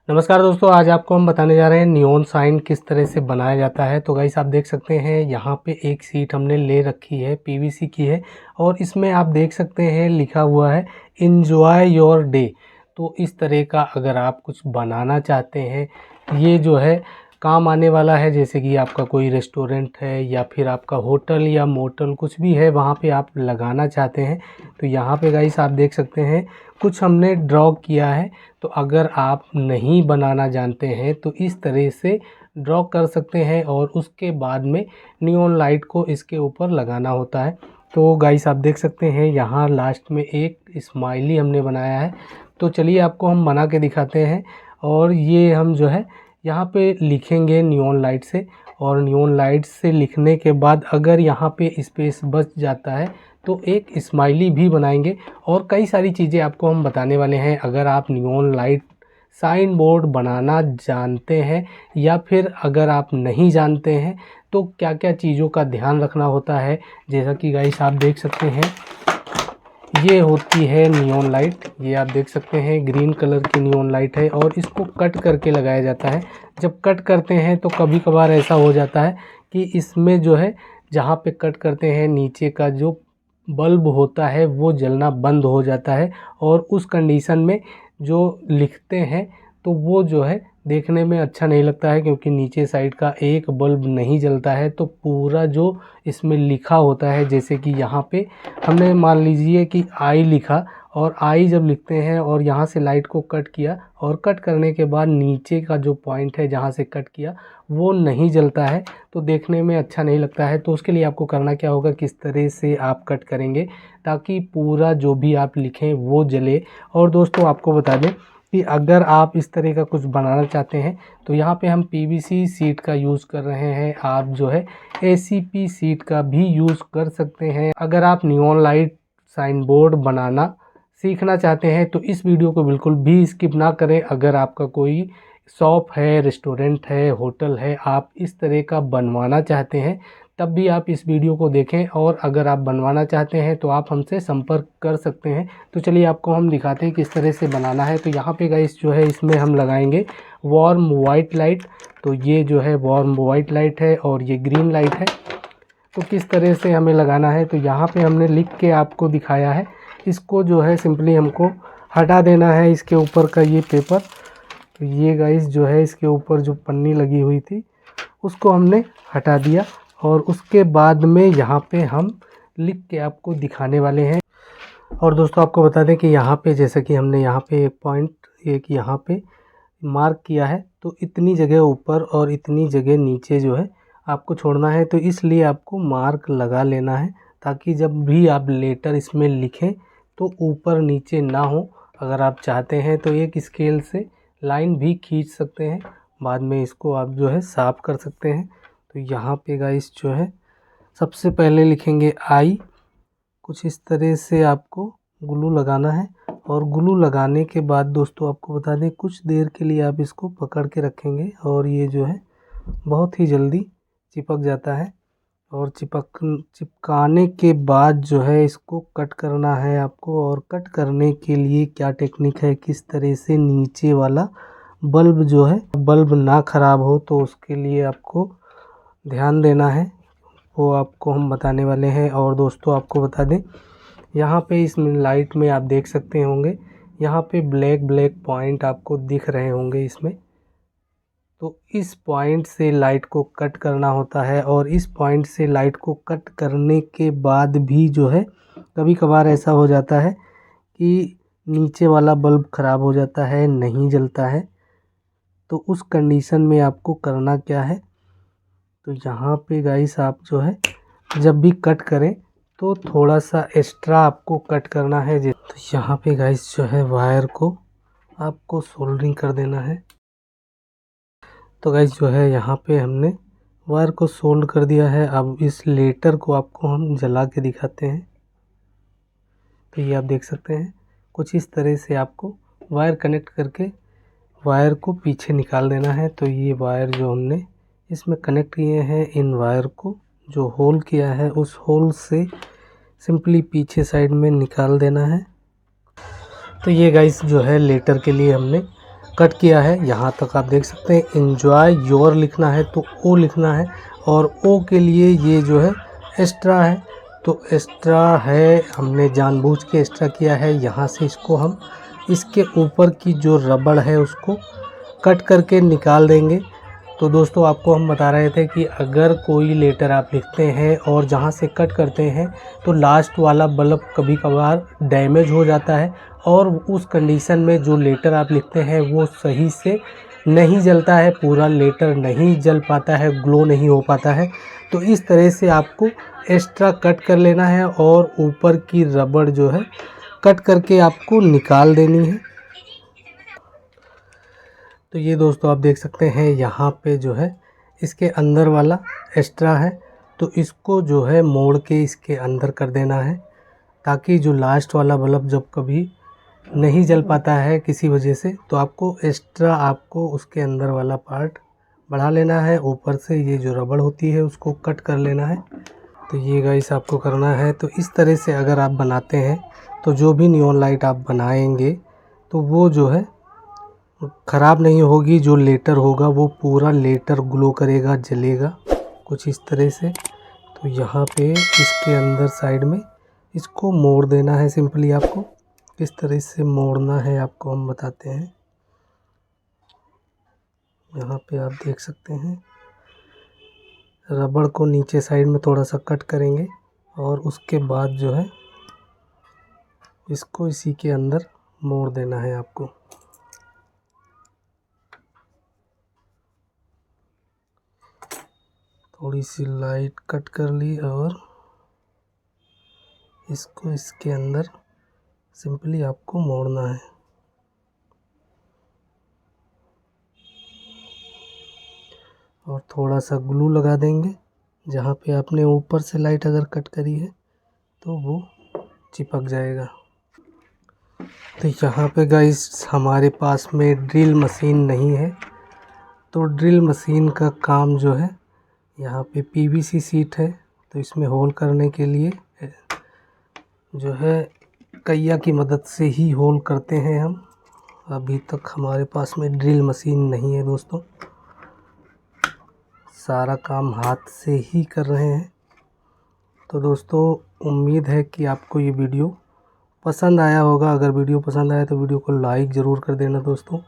नमस्कार दोस्तों, आज आपको हम बताने जा रहे हैं नियॉन साइन किस तरह से बनाया जाता है। तो गाइस आप देख सकते हैं यहाँ पे एक सीट हमने ले रखी है, पीवीसी की है और इसमें आप देख सकते हैं लिखा हुआ है एंजॉय योर डे। तो इस तरह का अगर आप कुछ बनाना चाहते हैं, ये जो है काम आने वाला है। जैसे कि आपका कोई रेस्टोरेंट है या फिर आपका होटल या मोटल कुछ भी है, वहाँ पे आप लगाना चाहते हैं। तो यहाँ पे गाइस आप देख सकते हैं कुछ हमने ड्रॉ किया है। तो अगर आप नहीं बनाना जानते हैं तो इस तरह से ड्रॉ कर सकते हैं और उसके बाद में नियॉन लाइट को इसके ऊपर लगाना होता है। तो गाइस आप देख सकते हैं यहाँ लास्ट में एक स्माइली हमने बनाया है। तो चलिए आपको हम बना के दिखाते हैं। और ये हम जो है यहाँ पे लिखेंगे नियॉन लाइट से, और नियॉन लाइट से लिखने के बाद अगर यहाँ पे स्पेस बच जाता है तो एक स्माइली भी बनाएंगे और कई सारी चीज़ें आपको हम बताने वाले हैं। अगर आप नियॉन लाइट साइन बोर्ड बनाना जानते हैं या फिर अगर आप नहीं जानते हैं तो क्या क्या चीज़ों का ध्यान रखना होता है। जैसा कि गाइस आप देख सकते हैं ये होती है नियॉन लाइट, ये आप देख सकते हैं ग्रीन कलर की नियॉन लाइट है और इसको कट करके लगाया जाता है। जब कट करते हैं तो कभी कभार ऐसा हो जाता है कि इसमें जो है जहाँ पे कट करते हैं नीचे का जो बल्ब होता है वो जलना बंद हो जाता है और उस कंडीशन में जो लिखते हैं तो वो जो है देखने में अच्छा नहीं लगता है, क्योंकि नीचे साइड का एक बल्ब नहीं जलता है। तो पूरा जो इसमें लिखा होता है, जैसे कि यहाँ पे हमने मान लीजिए कि आई लिखा, और आई जब लिखते हैं और यहाँ से लाइट को कट किया और कट करने के बाद नीचे का जो पॉइंट है जहाँ से कट किया वो नहीं जलता है, तो देखने में अच्छा नहीं लगता है। तो उसके लिए आपको करना क्या होगा, किस तरह से आप कट करेंगे ताकि पूरा जो भी आप लिखें वो जले। और दोस्तों आपको बता दें कि अगर आप इस तरह का कुछ बनाना चाहते हैं तो यहाँ पे हम पीवीसी सीट का यूज़ कर रहे हैं। आप जो है एसीपी सीट का भी यूज़ कर सकते हैं। अगर आप नियॉन लाइट साइन बोर्ड बनाना सीखना चाहते हैं तो इस वीडियो को बिल्कुल भी स्किप ना करें। अगर आपका कोई शॉप है, रेस्टोरेंट है, होटल है, आप इस तरह का बनवाना चाहते हैं तब भी आप इस वीडियो को देखें। और अगर आप बनवाना चाहते हैं तो आप हमसे संपर्क कर सकते हैं। तो चलिए आपको हम दिखाते हैं किस तरह से बनाना है। तो यहाँ पे गाइस जो है इसमें हम लगाएंगे वार्म वाइट लाइट। तो ये जो है वार्म वाइट लाइट है और ये ग्रीन लाइट है। तो किस तरह से हमें लगाना है तो यहाँ पे हमने लिख के आपको दिखाया है। इसको जो है सिंपली हमको हटा देना है, इसके ऊपर का ये पेपर। तो ये गाइस जो है इसके ऊपर जो पन्नी लगी हुई थी उसको हमने हटा दिया और उसके बाद में यहाँ पे हम लिख के आपको दिखाने वाले हैं। और दोस्तों आपको बता दें कि यहाँ पे जैसे कि हमने यहाँ पे एक पॉइंट एक यहाँ पे मार्क किया है, तो इतनी जगह ऊपर और इतनी जगह नीचे जो है आपको छोड़ना है। तो इसलिए आपको मार्क लगा लेना है ताकि जब भी आप लेटर इसमें लिखें तो ऊपर नीचे ना हो। अगर आप चाहते हैं तो एक स्केल से लाइन भी खींच सकते हैं, बाद में इसको आप जो है साफ कर सकते हैं। तो यहाँ पे गाइस जो है सबसे पहले लिखेंगे आई। कुछ इस तरह से आपको ग्लू लगाना है और ग्लू लगाने के बाद दोस्तों आपको बता दें कुछ देर के लिए आप इसको पकड़ के रखेंगे और ये जो है बहुत ही जल्दी चिपक जाता है। और चिपकाने के बाद जो है इसको कट करना है आपको। और कट करने के लिए क्या टेक्निक है, किस तरह से नीचे वाला बल्ब जो है बल्ब ना ख़राब हो, तो उसके लिए आपको ध्यान देना है, वो आपको हम बताने वाले हैं। और दोस्तों आपको बता दें यहाँ पे इस लाइट में आप देख सकते होंगे यहाँ पे ब्लैक ब्लैक पॉइंट आपको दिख रहे होंगे इसमें। तो इस पॉइंट से लाइट को कट करना होता है और इस पॉइंट से लाइट को कट करने के बाद भी जो है कभी कभार ऐसा हो जाता है कि नीचे वाला बल्ब ख़राब हो जाता है, नहीं जलता है। तो उस कंडीशन में आपको करना क्या है, तो यहाँ पे गाइस आप जो है जब भी कट करें तो थोड़ा सा एक्स्ट्रा आपको कट करना है। तो यहाँ पे गाइस जो है वायर को आपको सोल्डरिंग कर देना है। तो गाइस जो है यहाँ पे हमने वायर को सोल्ड कर दिया है। अब इस लेटर को आपको हम जला के दिखाते हैं। तो ये आप देख सकते हैं कुछ इस तरह से आपको वायर कनेक्ट करके वायर को पीछे निकाल देना है। तो ये वायर जो हमने इसमें कनेक्ट किए हैं, इन वायर को जो होल किया है उस होल से सिंपली पीछे साइड में निकाल देना है। तो ये गाइस जो है लेटर के लिए हमने कट किया है। यहाँ तक आप देख सकते हैं। एंजॉय योर लिखना है तो ओ लिखना है, और ओ के लिए ये जो है एक्स्ट्रा है, तो एक्स्ट्रा है, हमने जानबूझ के एक्स्ट्रा किया है। यहाँ से इसको हम इसके ऊपर की जो रबड़ है उसको कट करके निकाल देंगे। तो दोस्तों आपको हम बता रहे थे कि अगर कोई लेटर आप लिखते हैं और जहाँ से कट करते हैं तो लास्ट वाला बल्ब कभी कभार डैमेज हो जाता है, और उस कंडीशन में जो लेटर आप लिखते हैं वो सही से नहीं जलता है, पूरा लेटर नहीं जल पाता है, ग्लो नहीं हो पाता है। तो इस तरह से आपको एक्स्ट्रा कट कर लेना है और ऊपर की रबड़ जो है कट करके आपको निकाल देनी है। तो ये दोस्तों आप देख सकते हैं यहाँ पे जो है इसके अंदर वाला एक्स्ट्रा है, तो इसको जो है मोड़ के इसके अंदर कर देना है, ताकि जो लास्ट वाला बल्ब जब कभी नहीं जल पाता है किसी वजह से, तो आपको एक्स्ट्रा आपको उसके अंदर वाला पार्ट बढ़ा लेना है। ऊपर से ये जो रबड़ होती है उसको कट कर लेना है। तो ये गाइस आपको करना है। तो इस तरह से अगर आप बनाते हैं तो जो भी नियॉन लाइट आप बनाएंगे तो वो जो है ख़राब नहीं होगी, जो लेटर होगा वो पूरा लेटर ग्लो करेगा, जलेगा कुछ इस तरह से। तो यहाँ पे इसके अंदर साइड में इसको मोड़ देना है। सिंपली आपको किस तरह से मोड़ना है आपको हम बताते हैं। यहाँ पे आप देख सकते हैं रबड़ को नीचे साइड में थोड़ा सा कट करेंगे, और उसके बाद जो है इसको इसी के अंदर मोड़ देना है आपको। थोड़ी सी लाइट कट कर ली और इसको इसके अंदर सिंपली आपको मोड़ना है। और थोड़ा सा ग्लू लगा देंगे, जहाँ पे आपने ऊपर से लाइट अगर कट करी है तो वो चिपक जाएगा। तो यहाँ पे गाइस हमारे पास में ड्रिल मशीन नहीं है, तो ड्रिल मशीन का काम जो है यहाँ पे पीवीसी शीट है, तो इसमें होल करने के लिए जो है कैया की मदद से ही होल करते हैं हम। अभी तक हमारे पास में ड्रिल मशीन नहीं है दोस्तों, सारा काम हाथ से ही कर रहे हैं। तो दोस्तों उम्मीद है कि आपको ये वीडियो पसंद आया होगा। अगर वीडियो पसंद आया तो वीडियो को लाइक ज़रूर कर देना दोस्तों।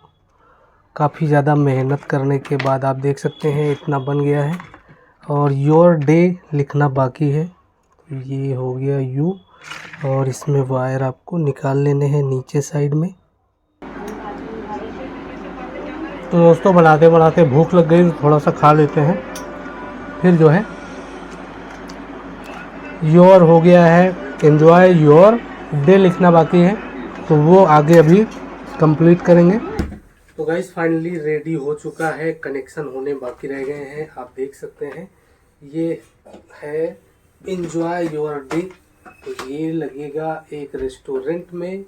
काफ़ी ज़्यादा मेहनत करने के बाद आप देख सकते हैं इतना बन गया है, और योर डे लिखना बाकी है। तो ये हो गया यू, और इसमें वायर आपको निकाल लेने हैं नीचे साइड में। तो दोस्तों बनाते बनाते भूख लग गई तो थोड़ा सा खा लेते हैं। फिर जो है योर हो गया है, एंजॉय योर डे लिखना बाकी है, तो वो आगे अभी कंप्लीट करेंगे। तो गाइस फाइनली रेडी हो चुका है, कनेक्शन होने बाकी रह गए हैं। आप देख सकते हैं ये है एंजॉय योर डे, तो ये लगेगा एक रेस्टोरेंट में।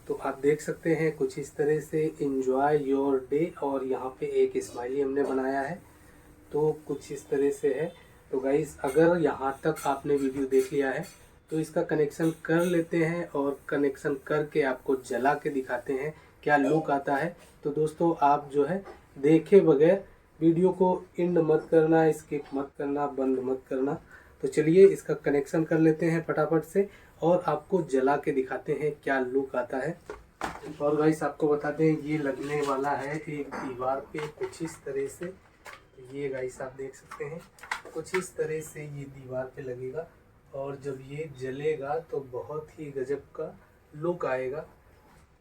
तो आप देख सकते हैं कुछ इस तरह से एंजॉय योर डे, और यहाँ पे एक स्माइली हमने बनाया है, तो कुछ इस तरह से है। तो गाइस अगर यहाँ तक आपने वीडियो देख लिया है तो इसका कनेक्शन कर लेते हैं, और कनेक्शन करके आपको जला के दिखाते हैं क्या लुक आता है। तो दोस्तों आप जो है देखे बगैर वीडियो को एंड मत करना, स्किप मत करना, बंद मत करना। तो चलिए इसका कनेक्शन कर लेते हैं फटाफट से, और आपको जला के दिखाते हैं क्या लुक आता है। और गाइस आपको बता दें ये लगने वाला है एक दीवार पे कुछ इस तरह से। ये गाइस आप देख सकते हैं कुछ इस तरह से ये दीवार पे लगेगा, और जब ये जलेगा तो बहुत ही गजब का लुक आएगा।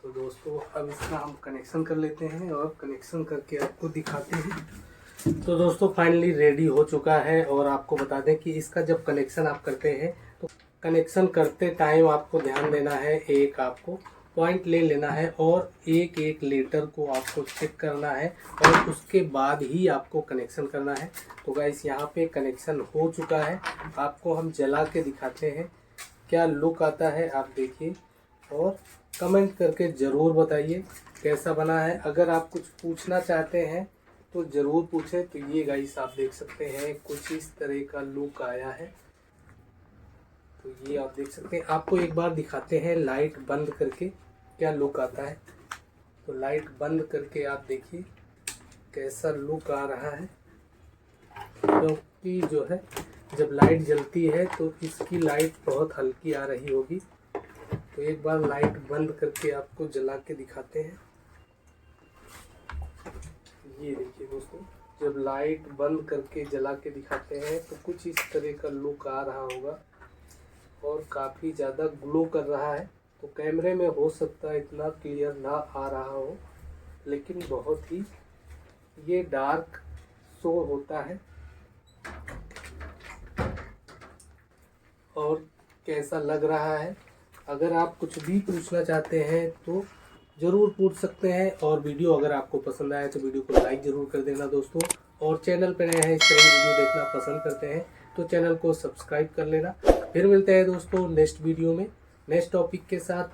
तो दोस्तों अब इसका हम कनेक्शन कर लेते हैं और कनेक्शन करके आपको दिखाते हैं। तो दोस्तों फाइनली रेडी हो चुका है, और आपको बता दें कि इसका जब कनेक्शन आप करते हैं तो कनेक्शन करते टाइम आपको ध्यान देना है, एक आपको पॉइंट ले लेना है और एक एक लीटर को आपको चेक करना है, और उसके बाद ही आपको कनेक्शन करना है। तो गाइस यहाँ पे कनेक्शन हो चुका है, आपको हम जला के दिखाते हैं क्या लुक आता है। आप देखिए और कमेंट करके ज़रूर बताइए कैसा बना है। अगर आप कुछ पूछना चाहते हैं तो ज़रूर पूछें। तो ये गाइस आप देख सकते हैं कुछ इस तरह का लुक आया है। तो ये आप देख सकते हैं, आपको एक बार दिखाते हैं लाइट बंद करके क्या लुक आता है। तो लाइट बंद करके आप देखिए कैसा लुक आ रहा है, क्योंकि जो है जब लाइट जलती है तो इसकी लाइट बहुत हल्की आ रही होगी। तो एक बार लाइट बंद करके आपको जला के दिखाते हैं। ये देखिए दोस्तों, जब लाइट बंद करके जला के दिखाते हैं तो कुछ इस तरह का लुक आ रहा होगा और काफ़ी ज़्यादा ग्लो कर रहा है। तो कैमरे में हो सकता है इतना क्लियर ना आ रहा हो, लेकिन बहुत ही ये डार्क शो होता है। और कैसा लग रहा है, अगर आप कुछ भी पूछना चाहते हैं तो ज़रूर पूछ सकते हैं। और वीडियो अगर आपको पसंद आए तो वीडियो को लाइक ज़रूर कर देना दोस्तों। और चैनल पर नए हैं, इस तरह की वीडियो देखना पसंद करते हैं तो चैनल को सब्सक्राइब कर लेना। फिर मिलते हैं दोस्तों नेक्स्ट वीडियो में नेक्स्ट टॉपिक के साथ।